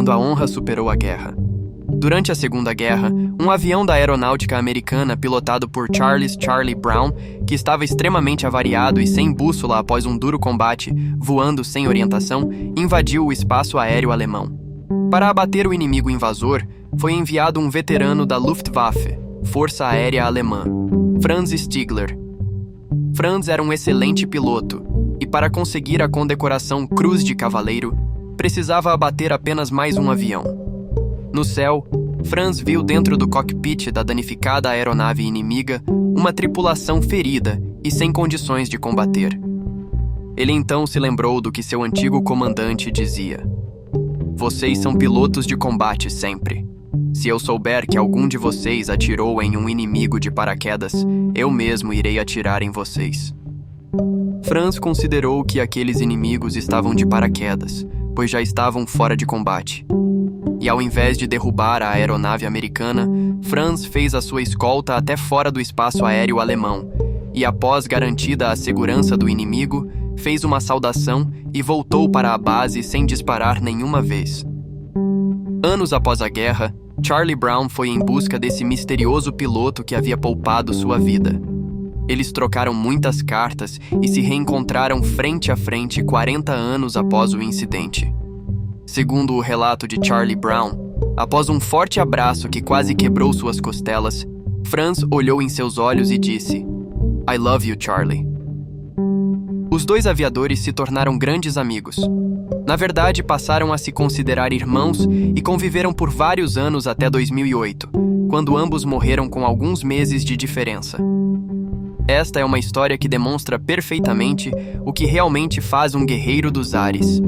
quando a honra superou a guerra. Durante a Segunda Guerra, um avião da aeronáutica americana pilotado por Charlie Brown, que estava extremamente avariado e sem bússola após um duro combate, voando sem orientação, invadiu o espaço aéreo alemão. Para abater o inimigo invasor, foi enviado um veterano da Luftwaffe, Força Aérea Alemã, Franz Stigler. Franz era um excelente piloto, e para conseguir a condecoração Cruz de Cavaleiro, precisava abater apenas mais um avião. No céu, Franz viu dentro do cockpit da danificada aeronave inimiga uma tripulação ferida e sem condições de combater. Ele então se lembrou do que seu antigo comandante dizia: "Vocês são pilotos de combate sempre. Se eu souber que algum de vocês atirou em um inimigo de paraquedas, eu mesmo irei atirar em vocês." Franz considerou que aqueles inimigos estavam de paraquedas, pois já estavam fora de combate. E ao invés de derrubar a aeronave americana, Franz fez a sua escolta até fora do espaço aéreo alemão, e após garantida a segurança do inimigo, fez uma saudação e voltou para a base sem disparar nenhuma vez. Anos após a guerra, Charlie Brown foi em busca desse misterioso piloto que havia poupado sua vida. Eles trocaram muitas cartas e se reencontraram frente a frente 40 anos após o incidente. Segundo o relato de Charlie Brown, após um forte abraço que quase quebrou suas costelas, Franz olhou em seus olhos e disse: "I love you, Charlie." Os dois aviadores se tornaram grandes amigos. Na verdade, passaram a se considerar irmãos e conviveram por vários anos até 2008, quando ambos morreram com alguns meses de diferença. Esta é uma história que demonstra perfeitamente o que realmente faz um guerreiro dos ares.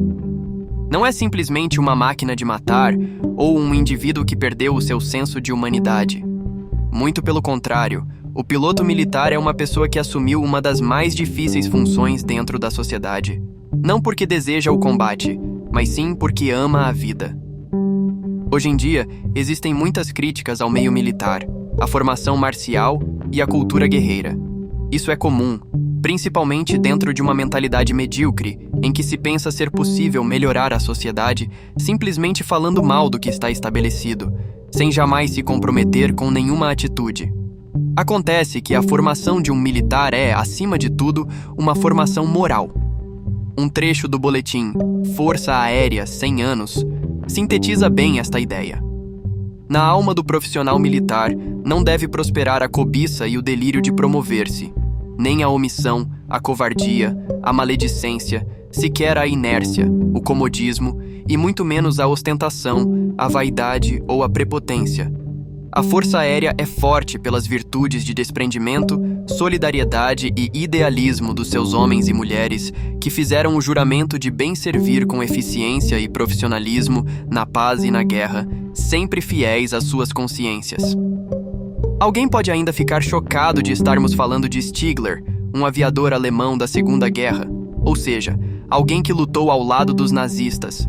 Não é simplesmente uma máquina de matar ou um indivíduo que perdeu o seu senso de humanidade. Muito pelo contrário, o piloto militar é uma pessoa que assumiu uma das mais difíceis funções dentro da sociedade. Não porque deseja o combate, mas sim porque ama a vida. Hoje em dia, existem muitas críticas ao meio militar, à formação marcial e à cultura guerreira. Isso é comum, principalmente dentro de uma mentalidade medíocre, em que se pensa ser possível melhorar a sociedade simplesmente falando mal do que está estabelecido, sem jamais se comprometer com nenhuma atitude. Acontece que a formação de um militar é, acima de tudo, uma formação moral. Um trecho do boletim Força Aérea 100 anos sintetiza bem esta ideia. Na alma do profissional militar não deve prosperar a cobiça e o delírio de promover-se, nem a omissão, a covardia, a maledicência, sequer a inércia, o comodismo e muito menos a ostentação, a vaidade ou a prepotência. A Força Aérea é forte pelas virtudes de desprendimento, solidariedade e idealismo dos seus homens e mulheres que fizeram o juramento de bem servir com eficiência e profissionalismo na paz e na guerra, sempre fiéis às suas consciências. Alguém pode ainda ficar chocado de estarmos falando de Stigler, um aviador alemão da Segunda Guerra, ou seja, alguém que lutou ao lado dos nazistas.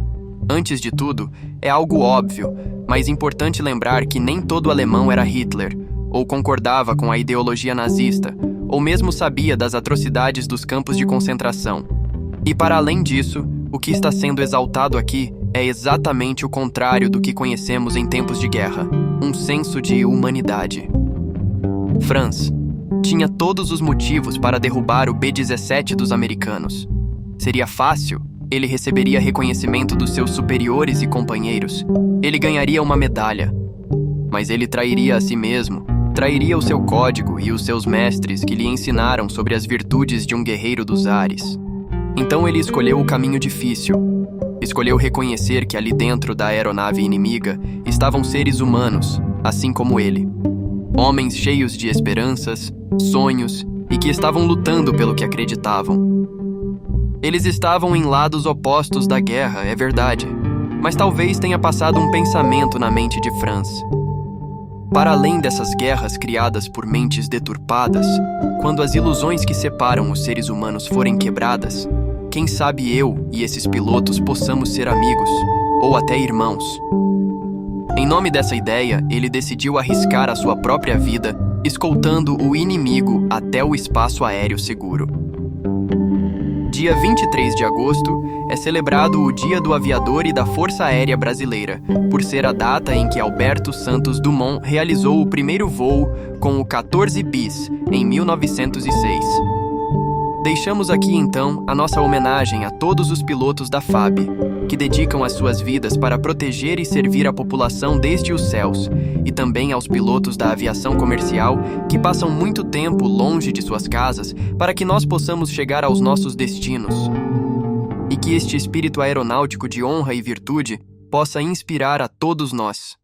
Antes de tudo, é algo óbvio, mas importante lembrar que nem todo alemão era Hitler, ou concordava com a ideologia nazista, ou mesmo sabia das atrocidades dos campos de concentração. E para além disso, o que está sendo exaltado aqui é exatamente o contrário do que conhecemos em tempos de guerra, um senso de humanidade. Franz tinha todos os motivos para derrubar o B-17 dos americanos. Seria fácil, ele receberia reconhecimento dos seus superiores e companheiros, ele ganharia uma medalha. Mas ele trairia a si mesmo, trairia o seu código e os seus mestres que lhe ensinaram sobre as virtudes de um guerreiro dos ares. Então ele escolheu o caminho difícil. Escolheu reconhecer que ali dentro da aeronave inimiga estavam seres humanos, assim como ele. Homens cheios de esperanças, sonhos e que estavam lutando pelo que acreditavam. Eles estavam em lados opostos da guerra, é verdade, mas talvez tenha passado um pensamento na mente de Franz. Para além dessas guerras criadas por mentes deturpadas, quando as ilusões que separam os seres humanos forem quebradas, quem sabe eu e esses pilotos possamos ser amigos, ou até irmãos. Em nome dessa ideia, ele decidiu arriscar a sua própria vida, escoltando o inimigo até o espaço aéreo seguro. dia 23 de agosto, é celebrado o Dia do Aviador e da Força Aérea Brasileira, por ser a data em que Alberto Santos Dumont realizou o primeiro voo com o 14 bis, em 1906. Deixamos aqui, então, a nossa homenagem a todos os pilotos da FAB, que dedicam as suas vidas para proteger e servir a população desde os céus, e também aos pilotos da aviação comercial que passam muito tempo longe de suas casas para que nós possamos chegar aos nossos destinos. E que este espírito aeronáutico de honra e virtude possa inspirar a todos nós.